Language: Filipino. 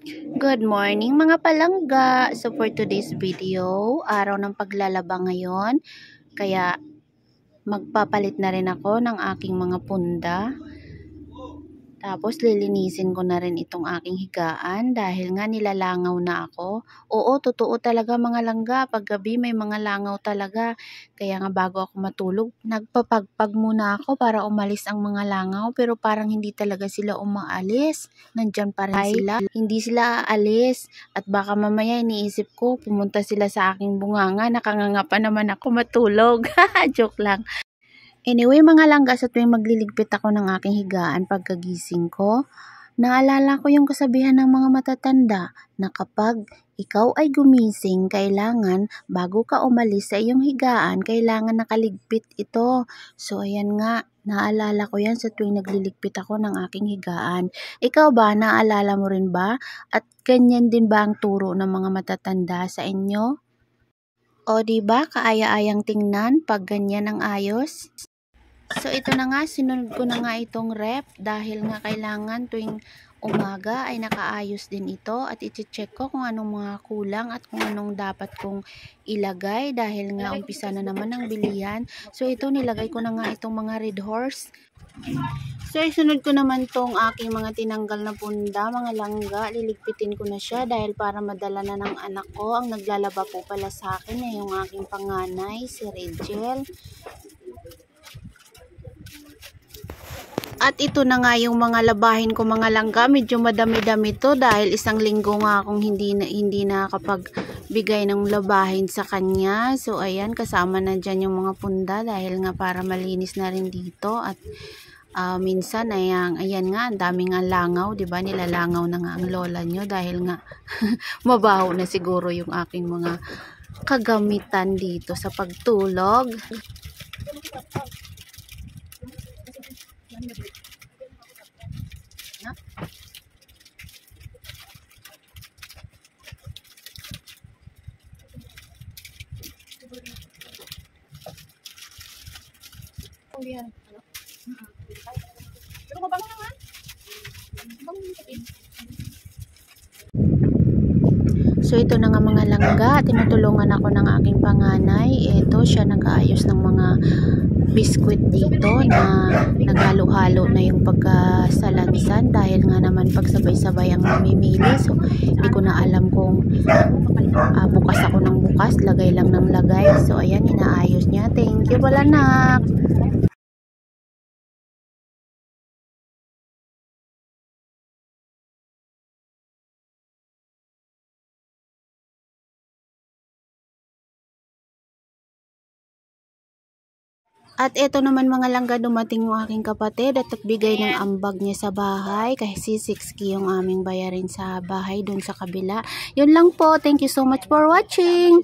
Good morning mga palangga! So for today's video, araw ng paglalaba ngayon. Kaya magpapalit na rin ako ng aking mga punda. Tapos lilinisin ko na rin itong aking higaan dahil nga nilalangaw na ako. Oo, totoo talaga mga langga. Pag gabi may mga langaw talaga. Kaya nga bago ako matulog, nagpapagpag muna ako para umalis ang mga langaw. Pero parang hindi talaga sila umaalis. Nandyan pa rin sila. Hindi sila aalis. At baka mamaya iniisip ko, pumunta sila sa aking bunganga. Nakanganga pa naman ako matulog. Joke lang. Anyway, mga langga, sa tuwing magliligpit ako ng aking higaan pagkagising ko, naalala ko yung kasabihan ng mga matatanda na kapag ikaw ay gumising, kailangan bago ka umalis sa iyong higaan, kailangan nakaligpit ito. So, ayan nga, naalala ko yan sa tuwing nagliligpit ako ng aking higaan. Ikaw ba, naalala mo rin ba? At ganyan din ba ang turo ng mga matatanda sa inyo? O diba, kaaya-ayang tingnan pag ganyan ang ayos? So ito na nga, sinunod ko na nga itong rep dahil nga kailangan tuwing umaga ay nakaayos din ito at i-check ko kung anong mga kulang at kung anong dapat kong ilagay dahil nga umpisa na naman ang bilihan. So ito, nilagay ko na nga itong mga red horse. So isunod ko naman tong aking mga tinanggal na punda, mga langga, liligpitin ko na siya dahil para madala na ng anak ko. Ang naglalaba po pala sa akin ay yung aking panganay, si Rachel. At ito na nga yung mga labahin ko mga langga. Medyo madami-dami to dahil isang linggo nga akong hindi nakakapagbigay ng labahin sa kanya. So ayan, kasama na dyan yung mga punda dahil nga para malinis na rin dito. At minsan ayan nga, ang daming nga langaw, diba? Nilalangaw na nga ang lola nyo dahil nga mabaho na siguro yung aking mga kagamitan dito sa pagtulog. So ito na nga mga langga, tinutulungan ako ng aking panganay. Ito siya nag-aayos ng mga biskwit dito na naghalo-halo na yung pagkasalansan dahil nga naman pagsabay-sabay ang mamimili. So hindi ko na alam kung bukas ako ng bukas, lagay lang ng lagay. So ayan, inaayos niya. Thank you pala, nak. At eto naman mga langga, dumating yung aking kapatid at nagbigay ng ambag niya sa bahay kasi 6K yung aming bayarin sa bahay dun sa kabila. Yun lang po. Thank you so much for watching.